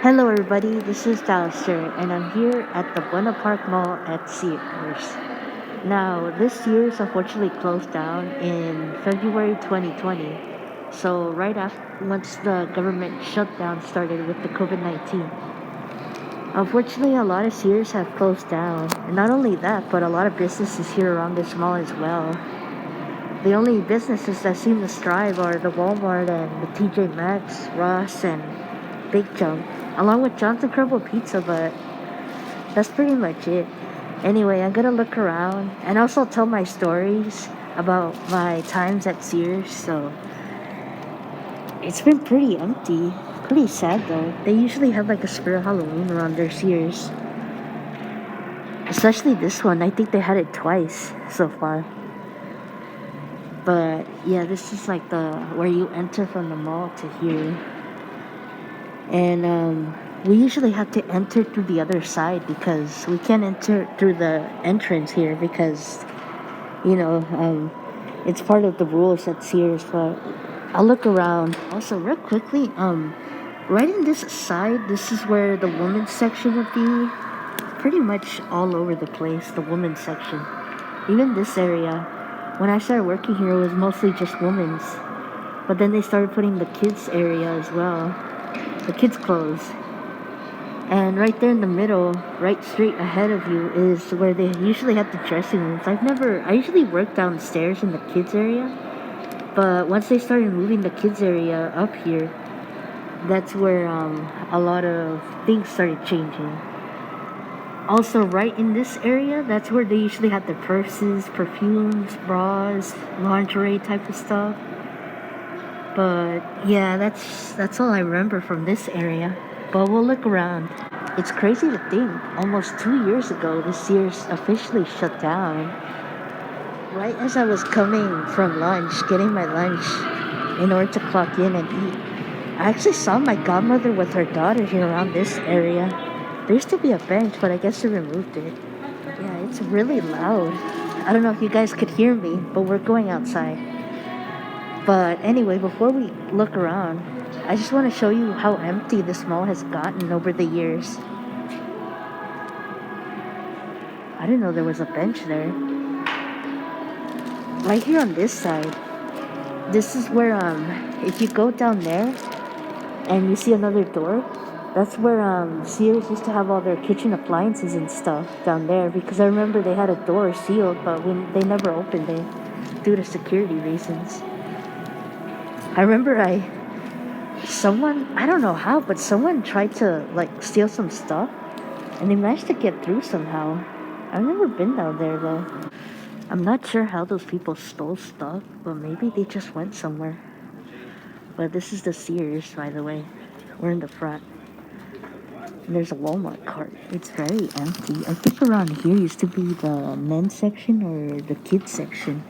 Hello, everybody. This is Dalster, and I'm here at the Buena Park Mall at Sears. Now, this Sears unfortunately closed down in February 2020. So, right after once the government shutdown started with the COVID 19. Unfortunately, a lot of Sears have closed down. And not only that, but a lot of businesses here around this mall as well. The only businesses that seem to strive are the Walmart and the TJ Maxx, Ross, and Big Jump, along with Johnson Crumble Pizza, but that's pretty much it. Anyway, I'm gonna look around and also tell my stories about my times at Sears. So it's been pretty empty, pretty sad though. They usually have like a spirit Halloween around their Sears, especially this one. I think they had it twice so far. But yeah, this is like the where you enter from the mall to here, and we usually have to enter through the other side because we can't enter through the entrance here because you know it's part of the rules at Sears. But I'll look around also real quickly. Right in this side, this is where the women's section would be. Pretty much all over the place, the women's section. Even this area. When I started working here, it was mostly just women's. But then they started putting the kids area as well. The kids clothes. And right there in the middle, right straight ahead of you, is where they usually have the dressing rooms. I usually work downstairs in the kids area. But once they started moving the kids area up here, that's where a lot of things started changing. Also, right in this area, that's where they usually have their purses, perfumes, bras, lingerie type of stuff. But yeah, that's all I remember from this area. But we'll look around. It's crazy to think, almost 2 years ago, the Sears officially shut down. Right as I was coming from lunch, getting my lunch in order to clock in and eat, I actually saw my godmother with her daughter here around this area. There used to be a bench, but I guess they removed it. Yeah, it's really loud. I don't know if you guys could hear me, but we're going outside. But anyway, before we look around, I just want to show you how empty this mall has gotten over the years. I didn't know there was a bench there. Right here on this side, this is where if you go down there and you see another door, that's where Sears used to have all their kitchen appliances and stuff down there, because I remember they had a door sealed, but they never opened it due to security reasons. I remember someone, I don't know how, but someone tried to like steal some stuff and they managed to get through somehow. I've never been down there though. I'm not sure how those people stole stuff, but maybe they just went somewhere. But this is the Sears, by the way. We're in the front. And there's a Walmart cart. It's very empty. I think around here used to be the men's section or the kids section.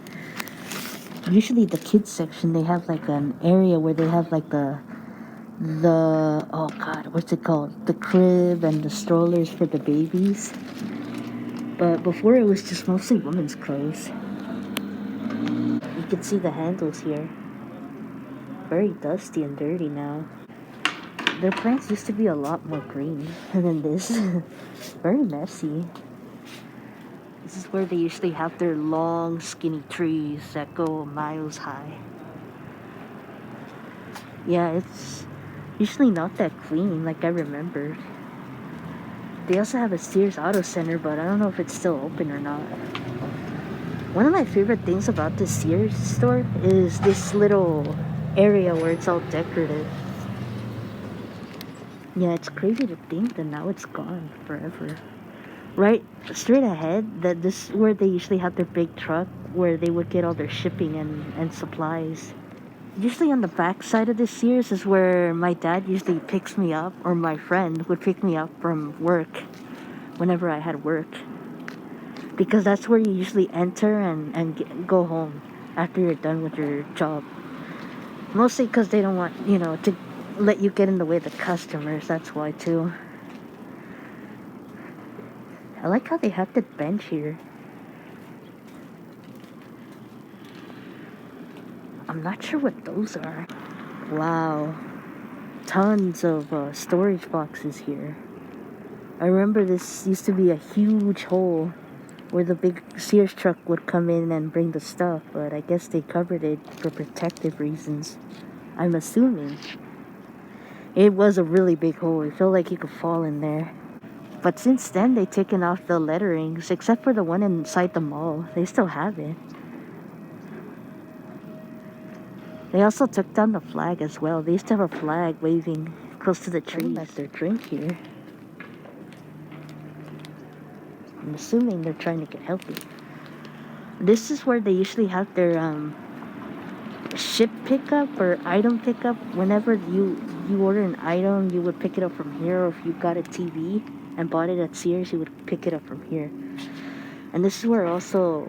Usually the kids section, they have like an area where they have like the oh god, what's it called? The crib and the strollers for the babies. But before it was just mostly women's clothes. You can see the handles here. Very dusty and dirty now. Their plants used to be a lot more green than this. Very messy. This is where they usually have their long, skinny trees that go miles high. Yeah, it's usually not that clean like I remembered. They also have a Sears Auto Center, but I don't know if it's still open or not. One of my favorite things about this Sears store is this little area where it's all decorative. Yeah, it's crazy to think that now it's gone forever. Right straight ahead, that this is where they usually have their big truck where they would get all their shipping and supplies. Usually on the back side of the Sears is where my dad usually picks me up, or my friend would pick me up from work whenever I had work. Because that's where you usually enter and go home after you're done with your job. Mostly because they don't want, to let you get in the way of the customers. That's why, too. I like how they have the bench here. I'm not sure what those are. Wow. tons of storage boxes here. I remember this used to be a huge hole where the big Sears truck would come in and bring the stuff, but I guess they covered it for protective reasons. I'm assuming. It was a really big hole. It felt like you could fall in there. But since then, they've taken off the letterings, except for the one inside the mall. They still have it. They also took down the flag as well. They used to have a flag waving close to the trees. That's their drink here. I'm assuming they're trying to get healthy. This is where they usually have their ship pickup or item pickup. Whenever you order an item, you would pick it up from here, or if you got a TV and bought it at Sears, you would pick it up from here. And this is where also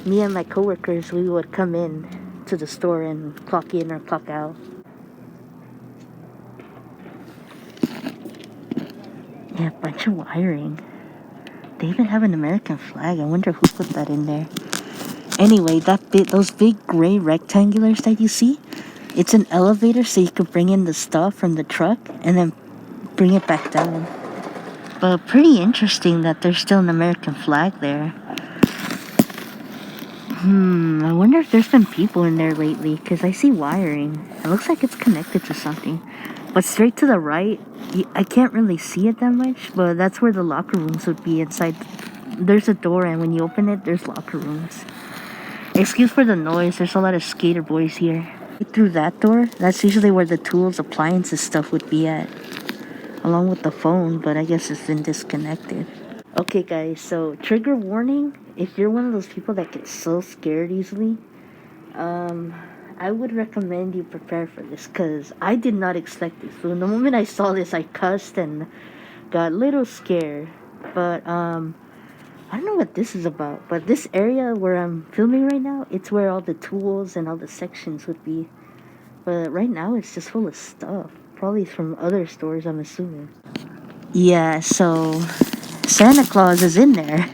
me and my coworkers, we would come in to the store and clock in or clock out. Yeah, a bunch of wiring. They even have an American flag. I wonder who put that in there. Anyway, those big gray rectangulars that you see, it's an elevator so you could bring in the stuff from the truck and then bring it back down. But pretty interesting that there's still an American flag there. I wonder if there's been people in there lately, because I see wiring. It looks like it's connected to something. But straight to the right, I can't really see it that much, but that's where the locker rooms would be inside. There's a door, and when you open it, there's locker rooms. Excuse for the noise, there's a lot of skater boys here. Through that door, that's usually where the tools, appliances stuff would be at, along with the phone, but I guess it's been disconnected. Okay guys, so trigger warning, if you're one of those people that gets so scared easily, I would recommend you prepare for this, because I did not expect this. So the moment I saw this, I cussed and got a little scared. But I don't know what this is about, but this area where I'm filming right now, it's where all the tools and all the sections would be. But right now it's just full of stuff, probably from other stores, I'm assuming. Yeah, so Santa Claus is in there.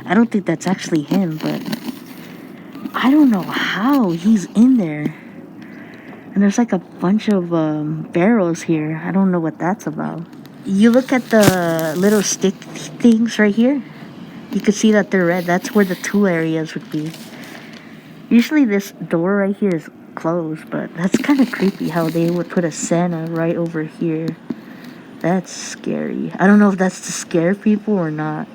I don't think that's actually him, but I don't know how he's in there. And there's like a bunch of barrels here. I don't know what that's about. You look at the little stick things right here. You can see that they're red. That's where the tool areas would be. Usually this door right here is closed, but that's kind of creepy how they would put a Santa right over here. That's scary. I don't know if that's to scare people or not.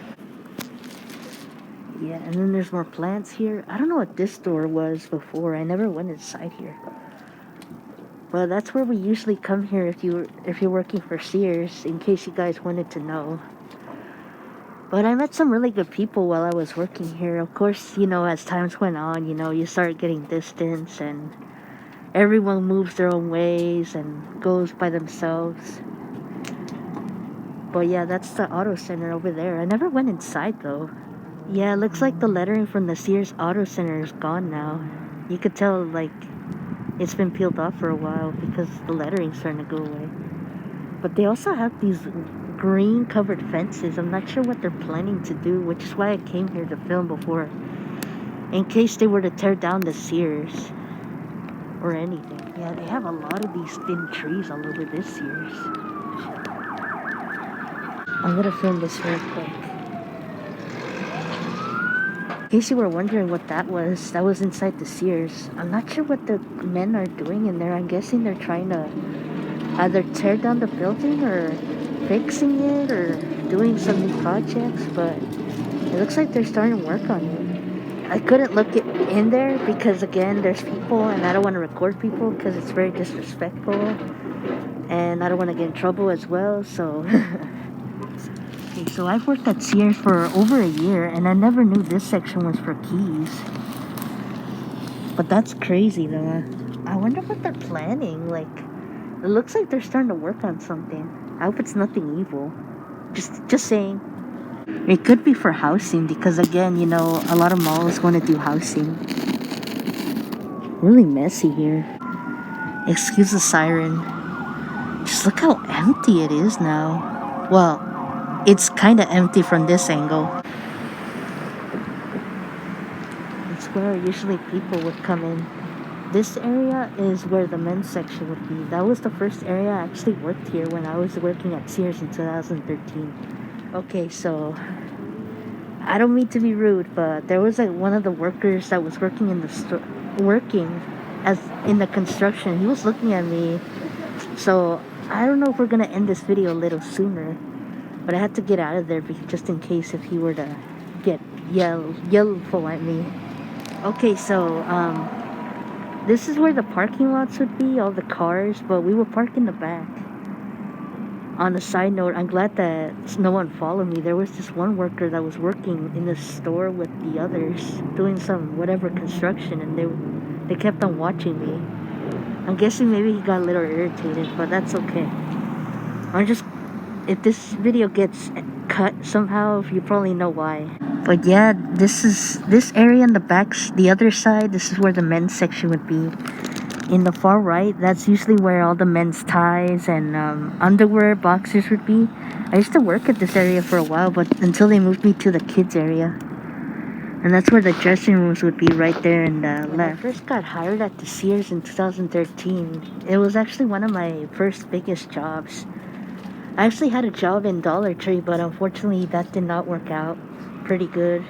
Yeah, and then there's more plants here. I don't know what this door was before. I never went inside here. But that's where we usually come here if you're working for Sears, in case you guys wanted to know. But I met some really good people while I was working here. Of course, as times went on, you start getting distance and everyone moves their own ways and goes by themselves. But yeah, that's the auto center over there. I never went inside though. Yeah, it looks like the lettering from the Sears Auto Center is gone now. You could tell, like, it's been peeled off for a while because the lettering's starting to go away. But they also have these green covered fences. I'm not sure what they're planning to do, which is why I came here to film before. In case they were to tear down the Sears or anything. Yeah, they have a lot of these thin trees all over this Sears. I'm gonna film this real quick. In case you were wondering what that was inside the Sears. I'm not sure what the men are doing in there. I'm guessing they're trying to either tear down the building or fixing it or doing some new projects, but it looks like they're starting to work on it. I couldn't look in there because, again, there's people and I don't want to record people because it's very disrespectful and I don't want to get in trouble as well, so... Okay, so I've worked at Sears for over a year and I never knew this section was for keys. But that's crazy though. I wonder what they're planning. Like, it looks like they're starting to work on something. I hope it's nothing evil. Just saying. It could be for housing because, again, a lot of malls want to do housing. Really messy here. Excuse the siren. Just look how empty it is now. Well, it's kind of empty from this angle. It's where usually people would come in. This area is where the men's section would be. That was the first area I actually worked here when I was working at Sears in 2013. Okay, so I don't mean to be rude, but there was like one of the workers that was working in the store, working as in the construction. He was looking at me, so I don't know if we're gonna end this video a little sooner, but I had to get out of there just in case if he were to get yellful at me. Okay, so this is where the parking lots would be, all the cars, but we were parked in the back. On a side note, I'm glad that no one followed me. There was this one worker that was working in the store with the others, doing some whatever construction, and they kept on watching me. I'm guessing maybe he got a little irritated, but that's okay. If this video gets cut somehow, you probably know why. But yeah, this area in the back, the other side, this is where the men's section would be. In the far right, that's usually where all the men's ties and underwear, boxers would be. I used to work at this area for a while, but until they moved me to the kids area. And that's where the dressing rooms would be, right there in the left. When I first got hired at the Sears in 2013, it was actually one of my first biggest jobs. I actually had a job in Dollar Tree, but unfortunately that did not work out pretty good.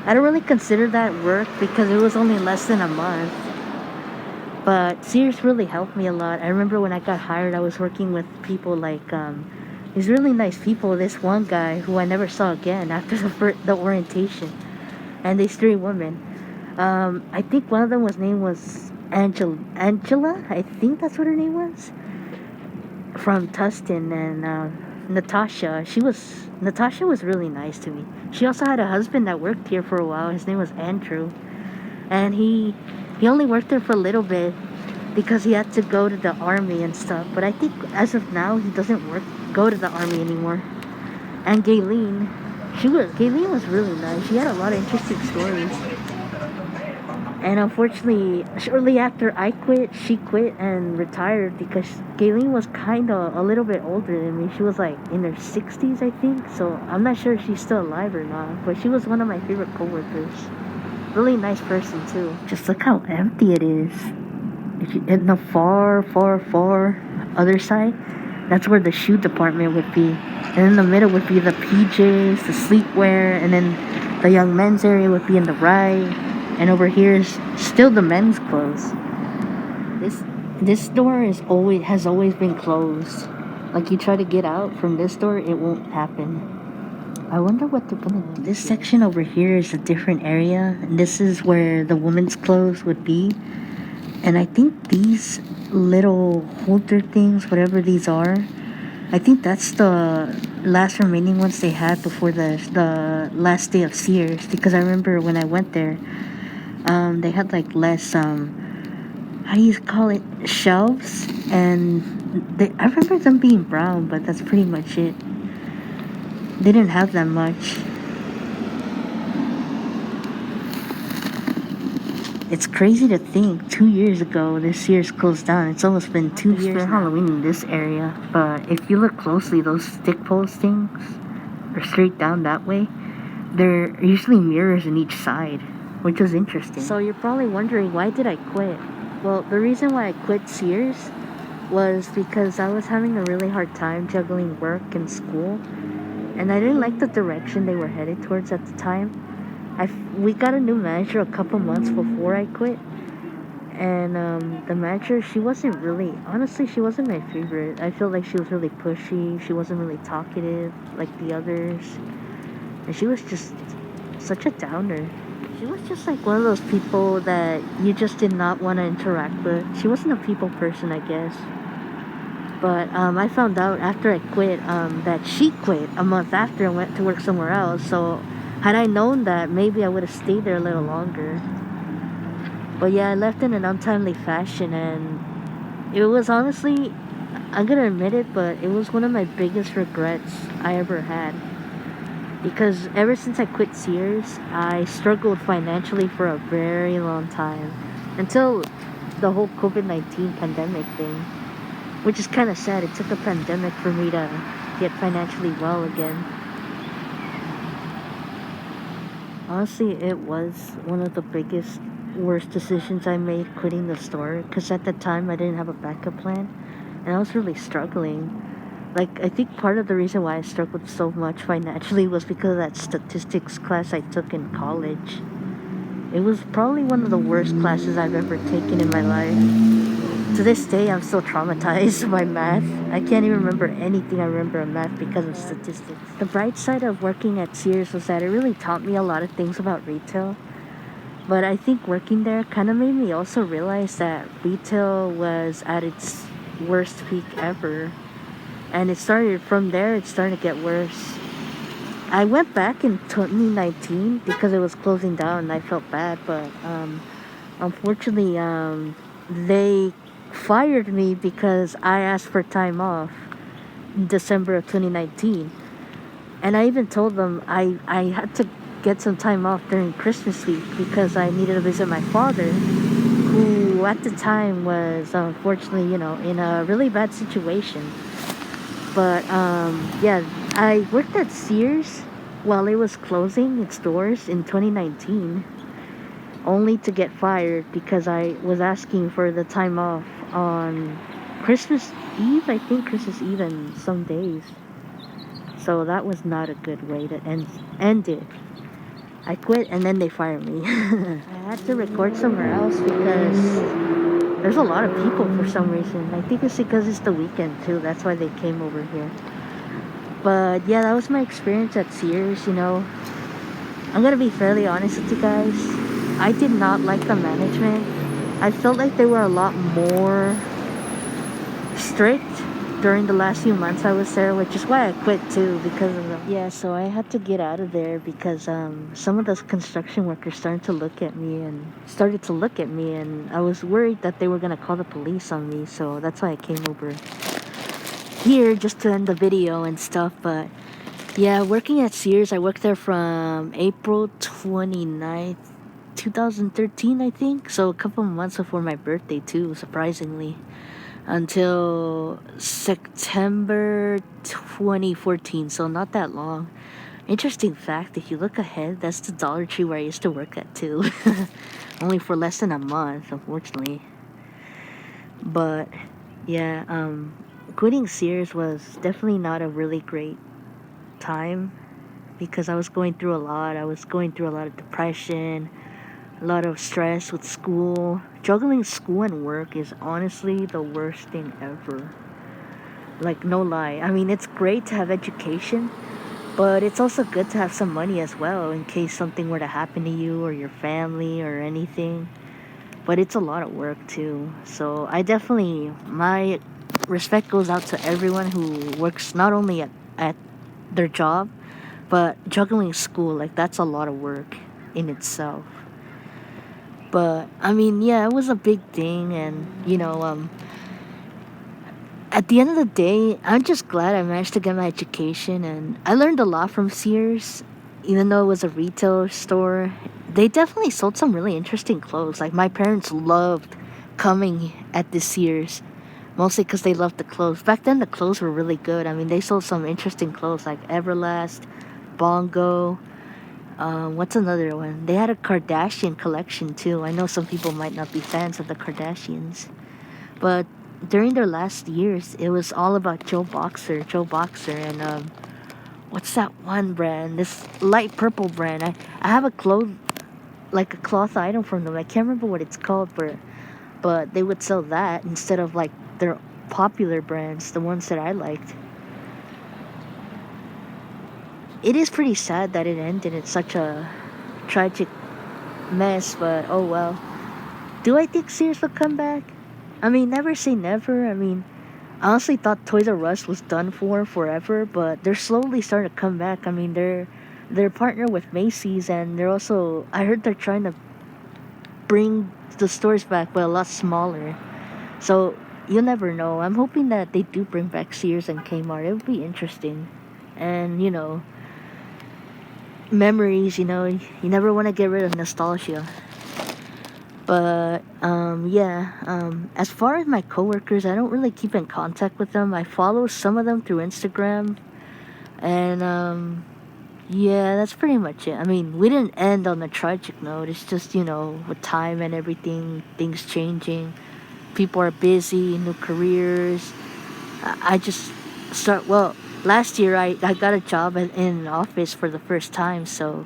I don't really consider that work because it was only less than a month. But Sears really helped me a lot. I remember when I got hired, I was working with people like these really nice people. This one guy who I never saw again after the orientation, and these three women. I think one of them name was Angela. I think that's what her name was. From Tustin, and Natasha was really nice to me. She also had a husband that worked here for a while. His name was Andrew, and he only worked there for a little bit because he had to go to the army and stuff. But I think as of now he doesn't go to the army anymore. And Gayleen was really nice. She had a lot of interesting stories. And unfortunately, shortly after I quit, she quit and retired because Gayleen was kind of a little bit older than me. She was like in her 60s, I think. So I'm not sure if she's still alive or not. But she was one of my favorite coworkers. Really nice person too. Just look how empty it is. In the far other side, that's where the shoe department would be. And in the middle would be the PJs, the sleepwear, and then the young men's area would be in the right. And over here is still the men's clothes. This door has always been closed. Like you try to get out from this door, it won't happen. I wonder what they're gonna do. This section over here is a different area. And this is where the women's clothes would be. And I think these little holder things, whatever these are, I think that's the last remaining ones they had before the last day of Sears. Because I remember when I went there, they had like less how do you call it, shelves, and I remember them being brown, but that's pretty much it. They didn't have that much. It's crazy to think 2 years ago this Sears closed down. It's almost been 2 years for Halloween in this area. But if you look closely, those stick post things are straight down that way. They're usually mirrors in each side, which is interesting. So you're probably wondering, why did I quit? Well, the reason why I quit Sears was because I was having a really hard time juggling work and school, and I didn't like the direction they were headed towards at the time. We got a new manager a couple months before I quit, and the manager, she wasn't my favorite. I feel like she was really pushy. She wasn't really talkative like the others, and she was just such a downer. She was just like one of those people that you just did not want to interact with. She wasn't a people person, I guess. But I found out after I quit that she quit a month after and went to work somewhere else. So had I known that, maybe I would have stayed there a little longer. But yeah, I left in an untimely fashion, and it was honestly, I'm gonna admit it, but it was one of my biggest regrets I ever had. Because ever since I quit Sears, I struggled financially for a very long time. Until the whole COVID-19 pandemic thing. Which is kind of sad. It took a pandemic for me to get financially well again. Honestly, it was one of the biggest worst decisions I made quitting the store, because at the time I didn't have a backup plan and I was really struggling. Like, I think part of the reason why I struggled so much financially was because of that statistics class I took in college. It was probably one of the worst classes I've ever taken in my life. To this day, I'm still traumatized by math. I can't even remember anything I remember of math because of statistics. The bright side of working at Sears was that it really taught me a lot of things about retail. But I think working there kind of made me also realize that retail was at its worst peak ever. And it started from there, it started to get worse. I went back in 2019 because it was closing down and I felt bad, but unfortunately, they fired me because I asked for time off in December of 2019. And I even told them I had to get some time off during Christmas week because I needed to visit my father, who at the time was unfortunately, in a really bad situation. But yeah, I worked at Sears while it was closing its doors in 2019, only to get fired because I was asking for the time off on Christmas Eve, I think Christmas Eve and some days. So that was not a good way to end it. I quit and then they fired me. I had to record somewhere else because there's a lot of people for some reason. I think it's because it's the weekend too. That's why they came over here. But yeah, that was my experience at Sears. I'm gonna be fairly honest with you guys. I did not like the management. I felt like they were a lot more strict during the last few months I was there, which is why I quit too, because of them. Yeah, so I had to get out of there because some of those construction workers started to look at me, and I was worried that they were gonna call the police on me. So that's why I came over here just to end the video and stuff. But yeah, working at Sears, I worked there from April 29th, 2013, I think. So a couple of months before my birthday too, surprisingly, until September 2014, so not that long. Interesting fact, if you look ahead, that's the Dollar Tree where I used to work at too. Only for less than a month, unfortunately. But yeah, quitting Sears was definitely not a really great time because I was going through a lot. I was going through a lot of depression, a lot of stress with school. Juggling school and work is honestly the worst thing ever. Like, no lie. I mean, it's great to have education, but it's also good to have some money as well in case something were to happen to you or your family or anything. But it's a lot of work too. So my respect goes out to everyone who works not only at their job, but juggling school. Like, that's a lot of work in itself. But I mean, yeah, it was a big thing, and at the end of the day, I'm just glad I managed to get my education, and I learned a lot from Sears. Even though it was a retail store, they definitely sold some really interesting clothes. Like, my parents loved coming at this Sears, mostly because they loved the clothes. Back then, the clothes were really good. I mean, they sold some interesting clothes like Everlast, Bongo. What's another one? They had a Kardashian collection too. I know some people might not be fans of the Kardashians, but during their last years, it was all about Joe Boxer, and what's that one brand? This light purple brand. I have a cloth item from them. I can't remember what it's called, but they would sell that instead of like their popular brands, the ones that I liked. It is pretty sad that it ended in such a tragic mess, but oh well. Do I think Sears will come back? I mean, never say never. I mean, I honestly thought Toys R Us was done for forever, but they're slowly starting to come back. I mean, they're partnered with Macy's, and I heard they're trying to bring the stores back, but a lot smaller. So you'll never know. I'm hoping that they do bring back Sears and Kmart. It would be interesting, and memories. You never want to get rid of nostalgia. But yeah, as far as my coworkers, I don't really keep in contact with them. I follow some of them through Instagram, and Yeah, that's pretty much it. I mean, we didn't end on a tragic note. It's just, with time and everything, things changing. People are busy, new careers. I just last year I got a job in an office for the first time, so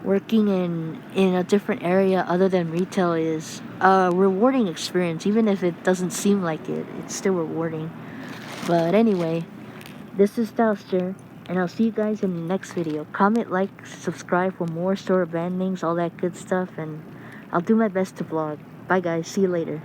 working in a different area other than retail is a rewarding experience. Even if it doesn't seem like it, it's still rewarding. But anyway, this is Douster, and I'll see you guys in the next video. Comment, like, subscribe for more store brand names, all that good stuff, and I'll do my best to vlog. Bye guys, see you later.